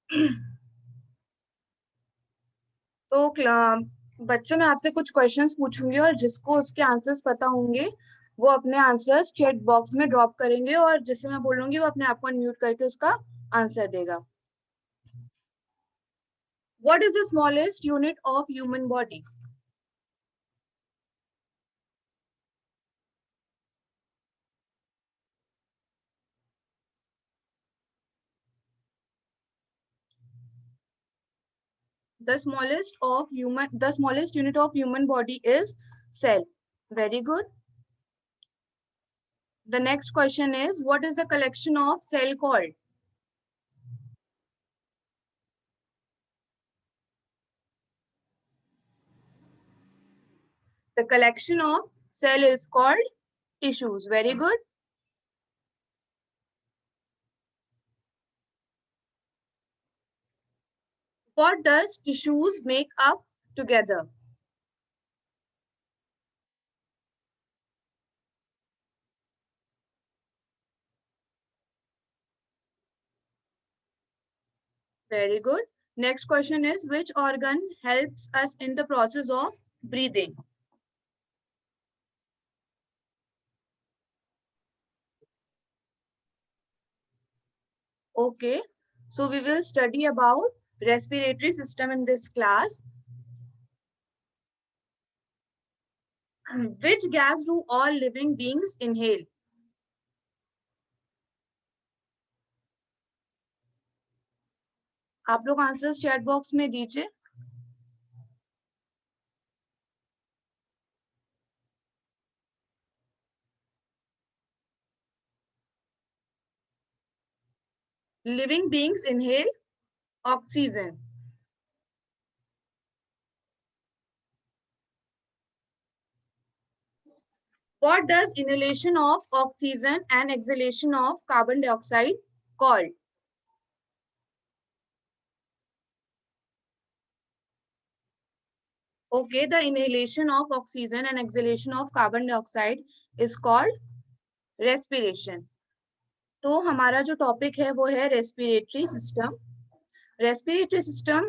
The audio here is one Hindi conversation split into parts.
तो बच्चों मैं आपसे कुछ क्वेश्चंस पूछूंगी और जिसको उसके आंसर्स पता होंगे वो अपने आंसर्स चैट बॉक्स में ड्रॉप करेंगे और जिसे मैं बोलूंगी वो अपने आप को अनम्यूट करके उसका आंसर देगा. What is the smallest unit of human body? The smallest unit of human body is cell. Very good. The next question is, what is the collection of cell called? The collection of cell is called tissues. Very good. What does tissues make up together? Very good. Next question is, which organ helps us in the process of breathing? Okay, so we will study about respiratory system in this class. Which gas do all living beings inhale? आप लोग आंसर्स चैट बॉक्स में दीजिए. Living beings inhale oxygen. What does inhalation of oxygen and exhalation of carbon dioxide called? Okay, the inhalation of oxygen and exhalation of carbon dioxide is called respiration. तो हमारा जो टॉपिक है वो है रेस्पिरेटरी सिस्टम. रेस्पिरेटरी सिस्टम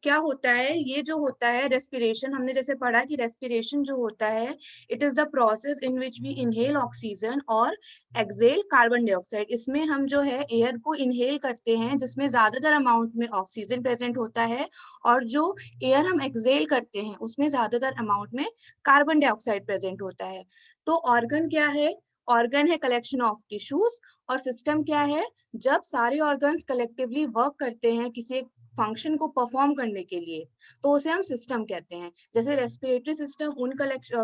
क्या होता है? ये जो होता है रेस्पिरेशन, हमने जैसे पढ़ा कि रेस्पिरेशन जो होता है, it is the process in which we inhale oxygen और एक्सेल कार्बन डाइऑक्साइड. इसमें हम जो है एयर को इनहेल करते हैं जिसमें ज्यादातर अमाउंट में ऑक्सीजन प्रेजेंट होता है, और जो एयर हम एक्सेल करते हैं उसमें ज्यादातर अमाउंट में कार्बन डाइऑक्साइड प्रेजेंट होता है. तो ऑर्गन क्या है? ऑर्गन है कलेक्शन ऑफ टिश्यूज. और सिस्टम क्या है? जब सारे ऑर्गन्स कलेक्टिवली वर्क करते हैं किसी फंक्शन को परफॉर्म करने के लिए, तो उसे हम सिस्टम कहते हैं. जैसे रेस्पिरेटरी सिस्टम उन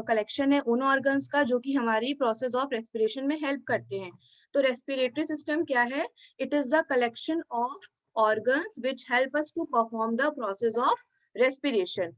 कलेक्शन है उन ऑर्गन्स का जो कि हमारी प्रोसेस ऑफ रेस्पिरेशन में हेल्प करते हैं. तो रेस्पिरेटरी सिस्टम क्या है? It is the collection of organs which help us to perform the process of respiration.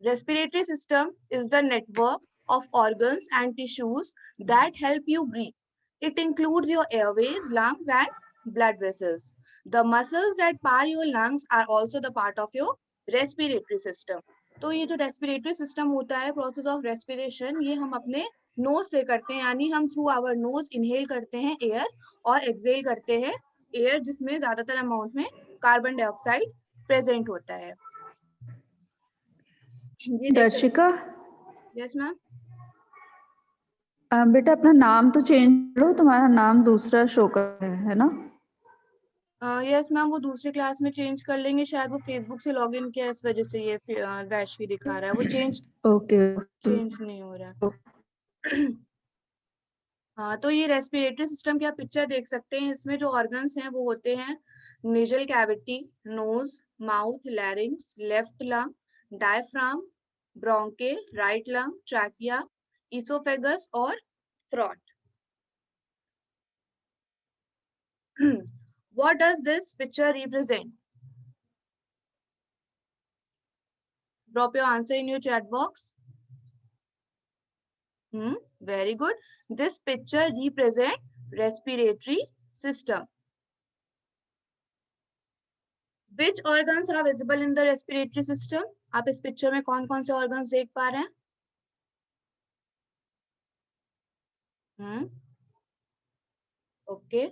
Respiratory system is the network of organs and tissues that help you breathe. It includes your airways, lungs, and blood vessels. The muscles that power your lungs are also the part of your respiratory system. तो ये जो रेस्पिरेटरी सिस्टम होता है, प्रोसेस ऑफ रेस्पिरेशन, ये हम अपने नोज से करते हैं, यानी हम थ्रू आवर नोज इनहेल करते हैं एयर और एक्सहेल करते हैं एयर, जिसमें ज्यादातर अमाउंट में कार्बन डाइऑक्साइड प्रेजेंट होता है. ये देख सकते दर्शिका, हैं. Yes ma'am. बेटा अपना नाम तो चेंज करो, तुम्हारा नाम दूसरा शो कर रहा है ना? यस मैम, वो दूसरे क्लास में चेंज कर लेंगे. शायद वो फेसबुक से लॉगिन किया इस वजह से ये वैश्वी दिखा रहा है. वो ओके. चेंज नहीं हो रहा है. हाँ, तो ये रेस्पिरेटरी सिस्टम की आप पिक्चर देख सकते हैं. इसमें जो ऑर्गन्स हैं वो होते हैं nasal cavity, nose, mouth, larynx, left lung, diaphragm, bronchi, right lung, trachea, oesophagus और throat. What does this picture represent? Drop your answer in your chat box. Very good. This picture represent respiratory system. Which organs are visible in the respiratory system? आप इस पिक्चर में कौन कौन से ऑर्गन्स देख पा रहे हैं? हम्म. ओके.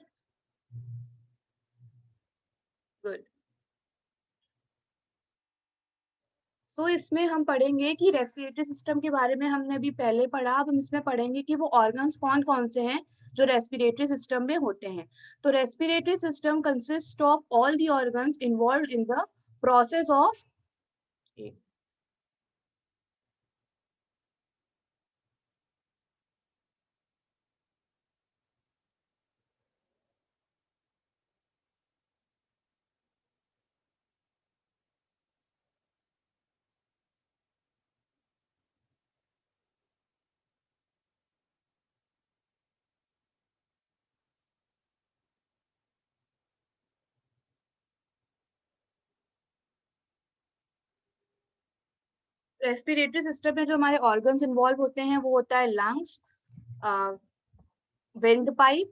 तो इसमें हम पढ़ेंगे कि रेस्पिरेटरी सिस्टम के बारे में हमने अभी पहले पढ़ा, अब हम इसमें पढ़ेंगे कि वो ऑर्गन्स कौन कौन से हैं जो रेस्पिरेटरी सिस्टम में होते हैं। तो respiratory system consist of all the organs involve in the process of respiratory system में जो हमारे ऑर्गन्स इन्वॉल्व होते हैं वो होता है लंग्स, विंड पाइप,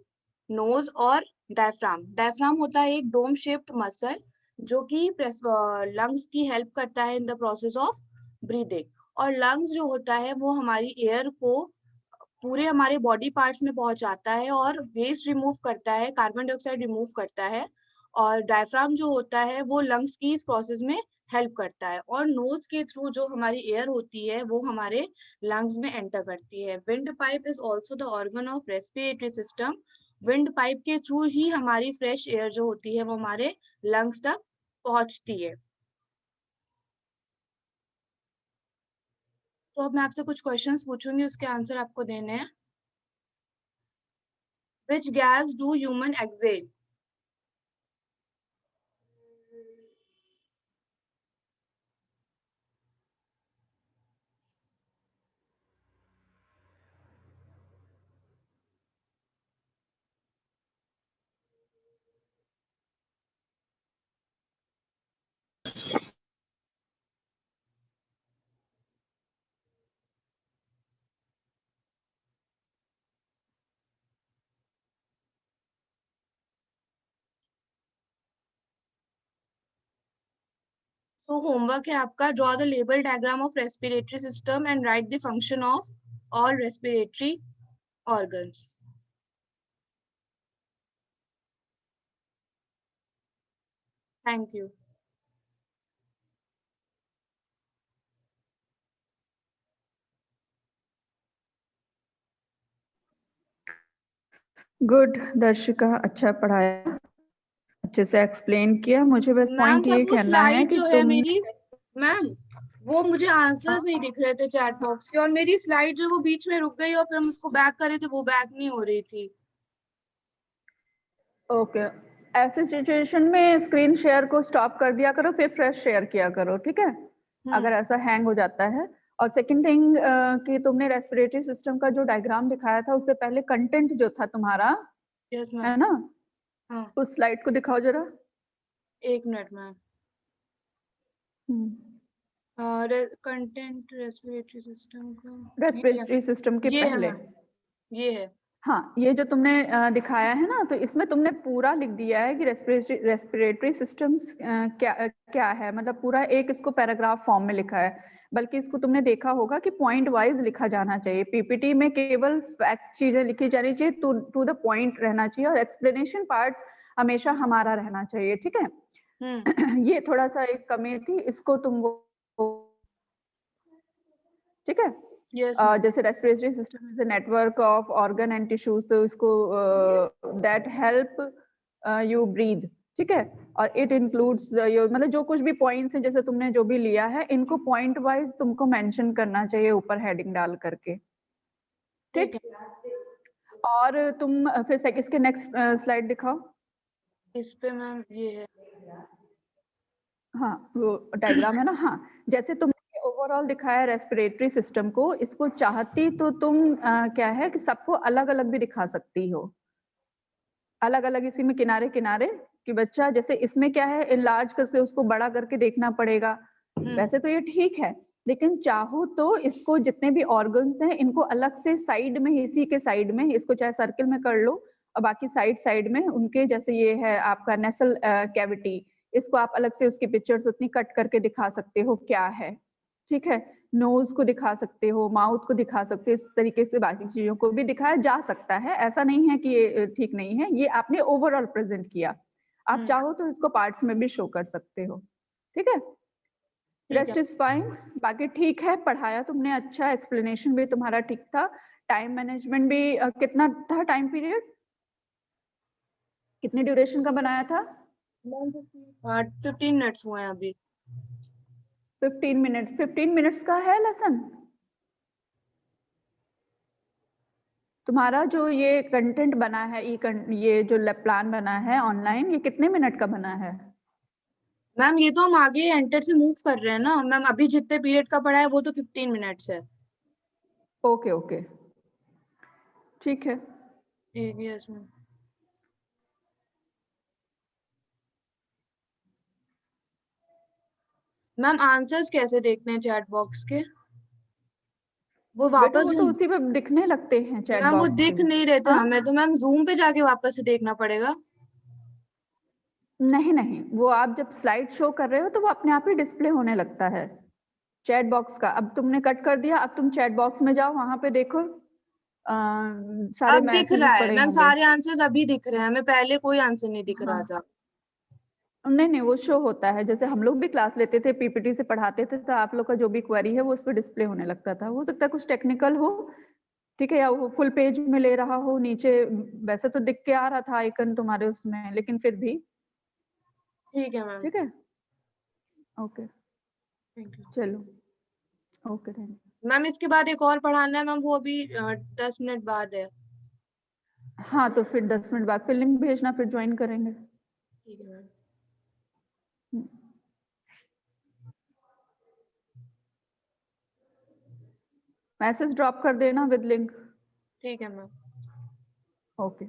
नोज और डायफ्राम। डायफ्राम होता है एक डोम शेप्ड मसल जो कि लंग्स की हेल्प करता है in the process of breathing. और लंग्स जो होता है वो हमारी एयर को पूरे हमारे बॉडी पार्ट्स में पहुंचाता है और वेस्ट रिमूव करता है, कार्बन डाइऑक्साइड रिमूव करता है। और डायफ्राम जो होता है वो लंग्स की इस प्रोसेस में हेल्प करता है। और नोज के थ्रू जो हमारी एयर होती है वो हमारे लंग्स में एंटर करती है। Wind pipe is also the organ of respiratory system. Wind pipe के थ्रू ही हमारी फ्रेश एयर जो होती है वो हमारे लंग्स तक पहुंचती है। तो अब मैं आपसे कुछ क्वेश्चंस पूछूंगी, उसके आंसर आपको देने हैं। Which gas do human exhale? So homework है आपका, draw the label diagram of respiratory system and write the function of all respiratory organs. Thank you. Good Darshika, अच्छा पढ़ाया, अच्छे से एक्सप्लेन किया। मुझे बस मैम पॉइंट पर ये वो कहना है स्लाइड कि जो है तुम मेरी, मैम वो मुझे आंसर्स नहीं दिख रहे थे चैट बॉक्स के, और मेरी स्लाइड जो वो बीच में रुक गई और फिर हम उसको बैक करे थे वो बैक नहीं हो रही थी। ओके, ऐसी सिचुएशन में स्क्रीन शेयर को स्टॉप कर दिया करो, फिर फ्रेश शेयर किया करो, ठीक है, अगर ऐसा हैंग हो जाता है। और सेकंड थिंग कि तुमने रेस्पिरेटरी सिस्टम का जो डायग्राम दिखाया था उससे पहले कंटेंट जो था तुम्हारा, यस मैम। है ना, हाँ उस स्लाइड को दिखाओ जरा। एक minute ma'am. Content respiratory system का रेस्पिरेटरी सिस्टम के ये है पहले, मैम, ये है। हाँ, ये जो तुमने दिखाया है ना, तो इसमें तुमने पूरा लिख दिया है कि रेस्पिरेटरी सिस्टम्स क्या क्या है, मतलब पूरा एक इसको पैराग्राफ फॉर्म में लिखा है। बल्कि इसको तुमने देखा होगा कि पॉइंट वाइज लिखा जाना चाहिए। पीपीटी में केवल फैक्ट चीजें लिखी जानी चाहिए, टू द पॉइंट रहना चाहिए, और एक्सप्लेनेशन पार्ट हमेशा हमारा रहना चाहिए, ठीक है। ये थोड़ा सा एक कमी थी, इसको तुम वो, ठीक है। यस जैसे respiratory system is a network of organ and tissues, तो इसको दैट हेल्प यू ब्रीद, ठीक है। और इट इंक्लूड्स योर, मतलब जो कुछ भी पॉइंट्स हैं, जैसे तुमने जो भी लिया है, इनको पॉइंट वाइज तुमको मेंशन करना चाहिए ऊपर हेडिंग डाल करके, ठीक। और तुम फिर इसके नेक्स्ट स्लाइड दिखाओ। इस पे मैम ये है। हाँ, वो डायग्राम है ना, हाँ। जैसे तुमने ओवरऑल दिखाया रेस्पिरेटरी सिस्टम को, इसको चाहती तो तुम क्या है कि सबको अलग अलग भी दिखा सकती हो, अलग अलग इसी में किनारे किनारे, कि बच्चा जैसे इसमें क्या है, इनलार्ज करके उसको बड़ा करके देखना पड़ेगा। वैसे तो ये ठीक है, लेकिन चाहो तो इसको जितने भी ऑर्गन्स हैं इनको अलग से साइड में, इसी के साइड में इसको चाहे सर्किल में कर लो, और बाकी साइड साइड में उनके, जैसे ये है आपका नेसल कैविटी, इसको आप अलग से उसकी पिक्चर्स उतनी कट करके दिखा सकते हो क्या है, ठीक है। नोज को दिखा सकते हो, माउथ को दिखा सकते हो, इस तरीके से बाकी चीजों को भी दिखाया जा सकता है। ऐसा नहीं है कि ये ठीक नहीं है, ये आपने ओवरऑल प्रेजेंट किया। आप चाहो तो इसको पार्ट्स में भी शो कर सकते हो, ठीक है। रेस्ट इज फाइन, बाकी ठीक है, पढ़ाया तुमने अच्छा, एक्सप्लेनेशन भी तुम्हारा ठीक था, टाइम मैनेजमेंट भी कितना था टाइम पीरियड, कितने ड्यूरेशन का बनाया था? 15 मिनट्स हुए हैं अभी। 15 मिनट्स का है लेसन। तुम्हारा जो ये कंटेंट बना है, ये जो प्लान बना है ऑनलाइन, ये कितने मिनट का बना है? मैम ये तो हम आगे एंटर से मूव कर रहे हैं ना मैम, अभी जितने पीरियड का पढ़ा है वो तो 15 मिनट्स है। ओके ओके, ठीक है। Yes ma'am. मैम आंसर्स कैसे देखते हैं चैट बॉक्स के? वो बेटा वापस वो तो उसी पे दिखने लगते हैं चैट मैम वो बॉक्स के। दिख नहीं रहे थे हाँ हमें, तो मैम जूम पे जाके वापस से देखना पड़ेगा। नहीं नहीं, वो आप जब स्लाइड शो कर रहे हो तो वो अपने आप ही डिस्प्ले होने लगता है चैट बॉक्स का। अब तुमने कट कर दिया, अब तुम चैट बॉक्स में जाओ, वहां पे देखो सारे अब दिख रहा मैसेजेस है पड़े मैम, होंगे। सारे आंसर्स अभी दिख रहे हैं हमें, पहले कोई आंसर नहीं दिख रहा हाँ था। नहीं नहीं, वो शो होता है, जैसे हम लोग भी क्लास लेते थे, पीपीटी से पढ़ाते थे, तो आप लोग का जो भी क्वेरी है वो उस पर डिस्प्ले होने लगता था। हो सकता है कुछ टेक्निकल हो, ठीक है, या वो फुल पेज में ले रहा हो नीचे। वैसे तो दिख के आ रहा था आइकन तुम्हारे उसमें, लेकिन फिर भी ठीक है मैम। ठीक है। ओके थैंक यू चलो, ओके थैंक यू। मैम। इसके बाद एक और पढ़ाना है मैम, वो अभी 10 मिनट बाद है। हाँ तो फिर 10 मिनट बाद फिर लिंक भेजना, फिर ज्वाइन करेंगे। ठीक है मैम। मैसेज ड्रॉप कर देना विद लिंक। ठीक है मैम। ओके।